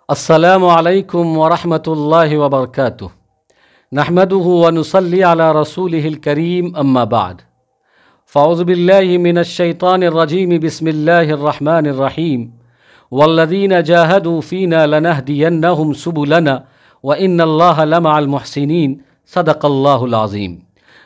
अस्सलामु अलैकुम वरहमतुल्लाहि वबरकातुह। नहमदुहु व नुसल्ली अला रसूलिहिल करीम, अम्मा बाद। फ़ौज़ु बिल्लाहि मिनश शैतानिर रजीम, बिस्मिल्लाहिर रहमानिर रहीम। वल्लज़ीना जाहदू फ़ीना लनहदियन्नहुम सुबुलना व इन्नल्लाहा लमअल मुहसिनीन। सदक़ल्लाहुल अज़ीम।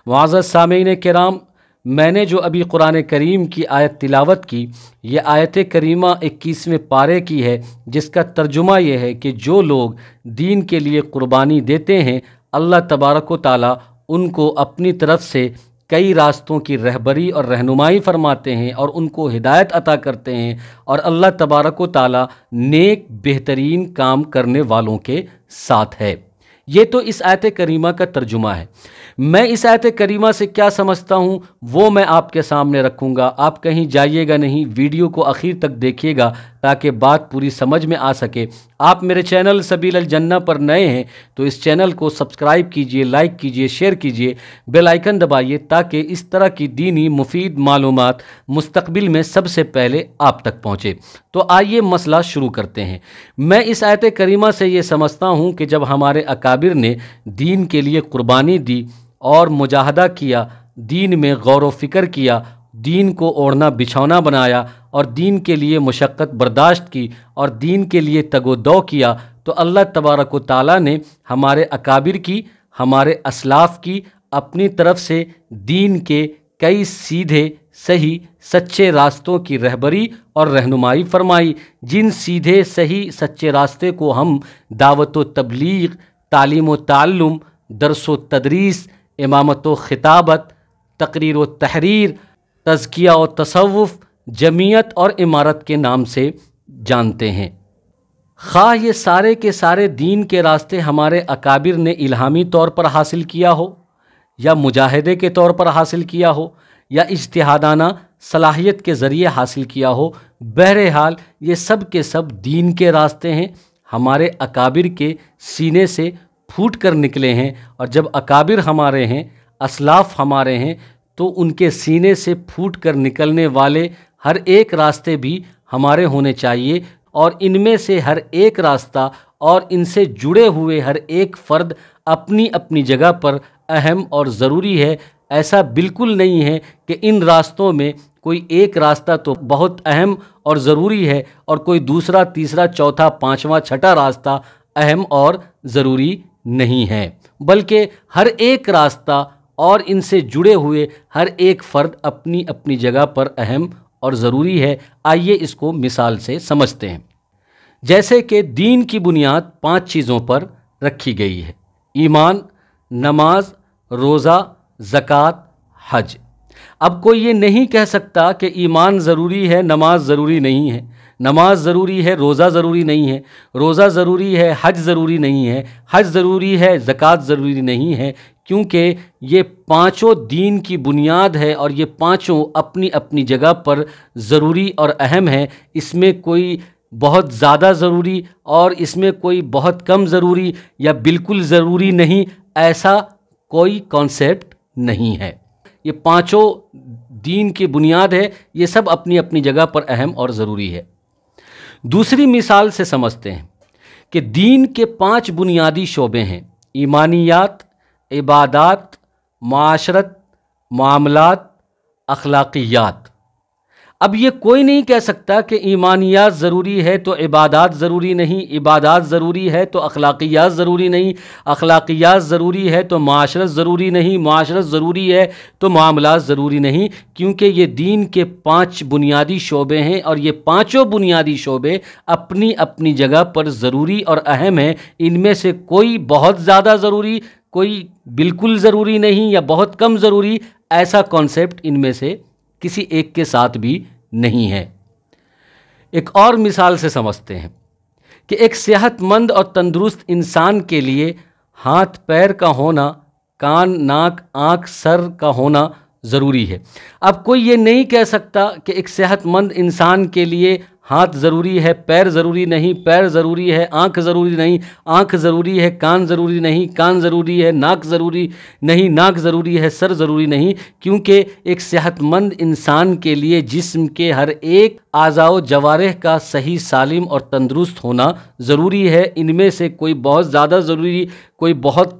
मुअज़्ज़ज़ सामीईन किराम, मैंने जो अभी कुरान करीम की आयत तिलावत की, ये आयत करीमा 21वें पारे की है, जिसका तर्जुमा ये है कि जो लोग दीन के लिए क़ुरबानी देते हैं, अल्लाह तबारक व तआला उनको अपनी तरफ से कई रास्तों की रहबरी और रहनुमाई फरमाते हैं और उनको हिदायत अता करते हैं, और अल्लाह तबारक व तआला नेक बेहतरीन काम करने वालों के साथ है। ये तो इस आयत करीमा का तर्जुमा है। मैं इस आयत करीमा से क्या समझता हूँ वो मैं आपके सामने रखूँगा। आप कहीं जाइएगा नहीं, वीडियो को आखिर तक देखिएगा ताकि बात पूरी समझ में आ सके। आप मेरे चैनल सबील अल जन्नह पर नए हैं तो इस चैनल को सब्सक्राइब कीजिए, लाइक कीजिए, शेयर कीजिए, बेल आइकन दबाइए ताकि इस तरह की दीनी मुफीद मालूमात मुस्तकबिल में सबसे पहले आप तक पहुँचे। तो आइए मसला शुरू करते हैं। मैं इस आयत करीमा से ये समझता हूँ कि जब हमारे अकाबिर ने दीन के लिए क़ुरबानी दी और मुजाहदा किया, दीन में गौर व फ़िक्र किया, दीन को ओढ़ना बिछौना बनाया और दीन के लिए मुशक्क़त बर्दाश्त की और दीन के लिए तगोदौ किया, तो अल्लाह तबारक व तआला ने हमारे अकाबिर की, हमारे असलाफ़ की अपनी तरफ से दीन के कई सीधे सही सच्चे रास्तों की रहबरी और रहनुमाई फरमाई, जिन सीधे सही सच्चे रास्ते को हम दावत व तबलीग, तालीम व ताल्लुम, दर्स व तदरीस, इमामत व खिताबत, तकरीर व तहरीर, तज़किया व तसव्वुफ़, जमीयत और इमारत के नाम से जानते हैं। ख़्वाह ये सारे के सारे दीन के रास्ते हमारे अकाबिर ने इल्हामी तौर पर हासिल किया हो या मुजाहिदे के तौर पर हासिल किया हो या इज्तिहादाना सलाहियत के ज़रिए हासिल किया हो, बहरहाल ये सब के सब दीन के रास्ते हैं, हमारे अकाबिर के सीने से फूट कर निकले हैं। और जब अकाबिर हमारे हैं, असलाफ़ हमारे हैं, तो उनके सीने से फूट कर निकलने वाले हर एक रास्ते भी हमारे होने चाहिए, और इनमें से हर एक रास्ता और इनसे जुड़े हुए हर एक फ़र्द अपनी अपनी जगह पर अहम और ज़रूरी है। ऐसा बिल्कुल नहीं है कि इन रास्तों में कोई एक रास्ता तो बहुत अहम और ज़रूरी है और कोई दूसरा, तीसरा, चौथा, पाँचवा, छठा रास्ता अहम और ज़रूरी नहीं है, बल्कि हर एक रास्ता और इनसे जुड़े हुए हर एक फ़र्द अपनी अपनी जगह पर अहम और ज़रूरी है। आइए इसको मिसाल से समझते हैं। जैसे कि दीन की बुनियाद 5 चीज़ों पर रखी गई है: ईमान, नमाज, रोज़ा, ज़कात, हज। अब कोई ये नहीं कह सकता कि ईमान ज़रूरी है, नमाज ज़रूरी नहीं है, नमाज ज़रूरी है, रोज़ा ज़रूरी नहीं है, रोज़ा ज़रूरी है, हज ज़रूरी नहीं है, हज ज़रूरी है, ज़कात ज़रूरी नहीं है, क्योंकि ये पांचों दीन की बुनियाद है और ये पांचों अपनी अपनी जगह पर ज़रूरी और अहम है। इसमें कोई बहुत ज़्यादा ज़रूरी और इसमें कोई बहुत कम ज़रूरी या बिल्कुल ज़रूरी नहीं, ऐसा कोई कॉन्सेप्ट नहीं है। ये पांचों दीन की बुनियाद है, ये सब अपनी अपनी जगह पर अहम और ज़रूरी है। दूसरी मिसाल से समझते हैं कि दीन के 5 बुनियादी शोबे हैं: ईमानियात, इबादात, माशरत, मामलात, अखलाकियात। अब ये कोई नहीं कह सकता कि ईमानियात ज़रूरी है तो इबादात ज़रूरी नहीं, इबादात ज़रूरी है तो अखलाकियात ज़रूरी नहीं, अखलाकियात ज़रूरी है तो माशरत ज़रूरी नहीं, माशरत ज़रूरी है तो मामलात ज़रूरी नहीं, क्योंकि ये दीन के 5 बुनियादी शोबे हैं और ये पांचों बुनियादी शोबे अपनी अपनी जगह पर ज़रूरी और अहम हैं। इनमें से कोई बहुत ज़्यादा ज़रूरी, कोई बिल्कुल ज़रूरी नहीं या बहुत कम ज़रूरी, ऐसा कॉन्सेप्ट इनमें से किसी एक के साथ भी नहीं है। एक और मिसाल से समझते हैं कि एक सेहतमंद और तंदुरुस्त इंसान के लिए हाथ पैर का होना, कान, नाक, आँख, सर का होना ज़रूरी है। अब कोई ये नहीं कह सकता कि एक सेहतमंद इंसान के लिए ہاتھ ضروری ہے، پیر ضروری نہیں، پیر ضروری ہے، آنکھ ضروری نہیں، آنکھ ضروری ہے، کان ضروری نہیں، کان ضروری ہے، ناک ضروری نہیں، ناک ضروری ہے، سر ضروری نہیں، کیونکہ ایک صحت مند انسان کے لیے جسم کے ہر ایک اعضاء و جوارح کا صحیح سالم اور تندرست ہونا ضروری ہے۔ ان میں سے کوئی بہت زیادہ ضروری، کوئی بہت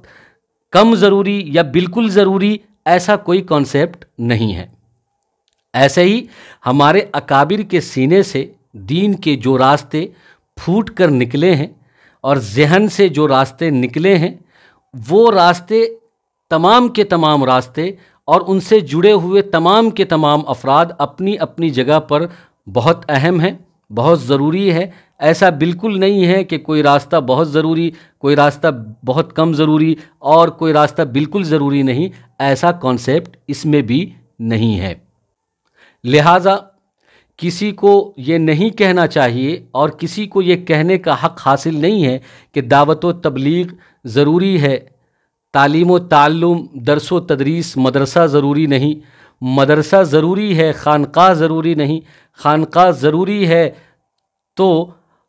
کم ضروری یا بالکل ضروری، ایسا کوئی کانسیپٹ نہیں ہے۔ ایسے ہی ہمارے اکابر کے سینے سے دین کے جو راستے پھوٹ کر نکلے ہیں اور ذہن سے جو راستے نکلے ہیں، وہ راستے تمام کے تمام راستے اور ان سے جڑے ہوئے تمام کے تمام افراد اپنی اپنی جگہ پر بہت اہم ہیں، بہت ضروری ہے۔ ایسا بالکل نہیں ہے کہ کوئی راستہ بہت ضروری، کوئی راستہ بہت کم ضروری اور کوئی راستہ بالکل ضروری نہیں، ایسا کانسیپٹ اس میں بھی نہیں ہے۔ لہٰذا کسی کو یہ نہیں کہنا چاہیے اور کسی کو یہ کہنے کا حق حاصل نہیں ہے کہ دعوت و تبلیغ ضروری ہے، تعلیم و تعلم، درس و تدریس، مدرسہ ضروری نہیں، مدرسہ ضروری ہے، خانقاہ ضروری نہیں، خانقاہ ضروری ہے تو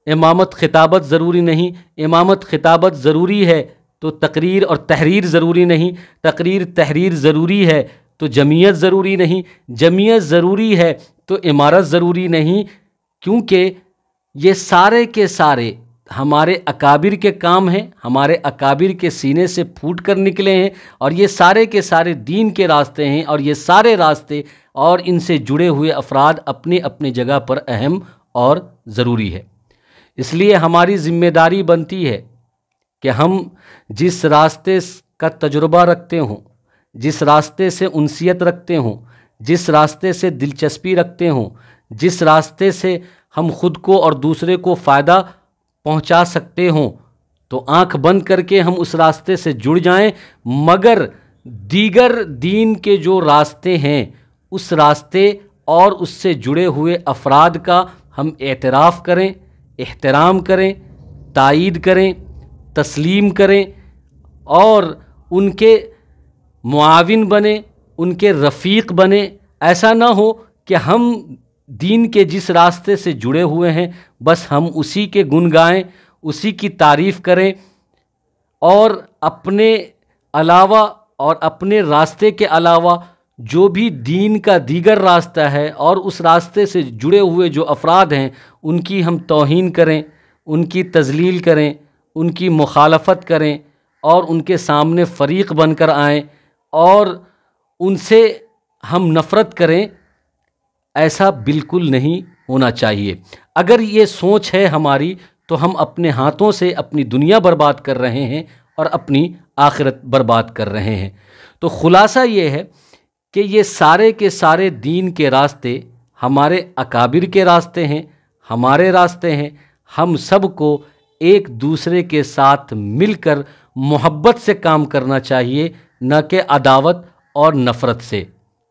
امامت خطابت ضروری نہیں، امامت خطابت ضروری ہے تو تقریر اور تحریر ضروری نہیں، تقریر تحریر ضروری ہے تو جمعیت ضروری نہیں، جمعیت ضروری ہے تو امارت ضروری نہیں، کیونکہ یہ سارے کے سارے ہمارے اکابر کے کام ہیں، ہمارے اکابر کے سینے سے پھوٹ کر نکلے ہیں، اور یہ سارے کے سارے دین کے راستے ہیں، اور یہ سارے راستے اور ان سے جڑے ہوئے افراد اپنی اپنی جگہ پر اہم اور ضروری ہے۔ اس لیے ہماری ذمہ داری بنتی ہے کہ ہم جس راستے کا تجربہ رکھتے ہوں، جس راستے سے انسیت رکھتے ہوں، جس راستے سے دلچسپی رکھتے ہوں، جس راستے سے ہم خود کو اور دوسرے کو فائدہ پہنچا سکتے ہوں، تو آنکھ بند کر کے ہم اس راستے سے جڑ جائیں، مگر دیگر دین کے جو راستے ہیں اس راستے اور اس سے جڑے ہوئے افراد کا ہم اعتراف کریں، احترام کریں، تائید کریں، تسلیم کریں اور ان کے معاون بنیں، ان کے رفیق بنیں۔ ایسا نہ ہو کہ ہم دین کے جس راستے سے جڑے ہوئے ہیں بس ہم اسی کے گن گائیں، اسی کی تعریف کریں، اور اپنے علاوہ اور اپنے راستے کے علاوہ جو بھی دین کا دیگر راستہ ہے اور اس راستے سے جڑے ہوئے جو افراد ہیں ان کی ہم توہین کریں، ان کی تذلیل کریں، ان کی مخالفت کریں اور ان کے سامنے فریق بن کر آئیں اور ان سے ہم نفرت کریں، ایسا بالکل نہیں ہونا چاہیے۔ اگر یہ سوچ ہے ہماری تو ہم اپنے ہاتھوں سے اپنی دنیا برباد کر رہے ہیں اور اپنی آخرت برباد کر رہے ہیں۔ تو خلاصہ یہ ہے کہ یہ سارے کے سارے دین کے راستے ہمارے اکابر کے راستے ہیں، ہمارے راستے ہیں۔ ہم سب کو ایک دوسرے کے ساتھ مل کر محبت سے کام کرنا چاہیے، نہ کہ عداوت اور نفرت سے۔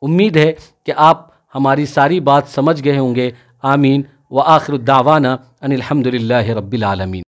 امید ہے کہ آپ ہماری ساری بات سمجھ گئے ہوں گے۔ آمین۔ وآخر دعوانا ان الحمد للہ رب العالمین۔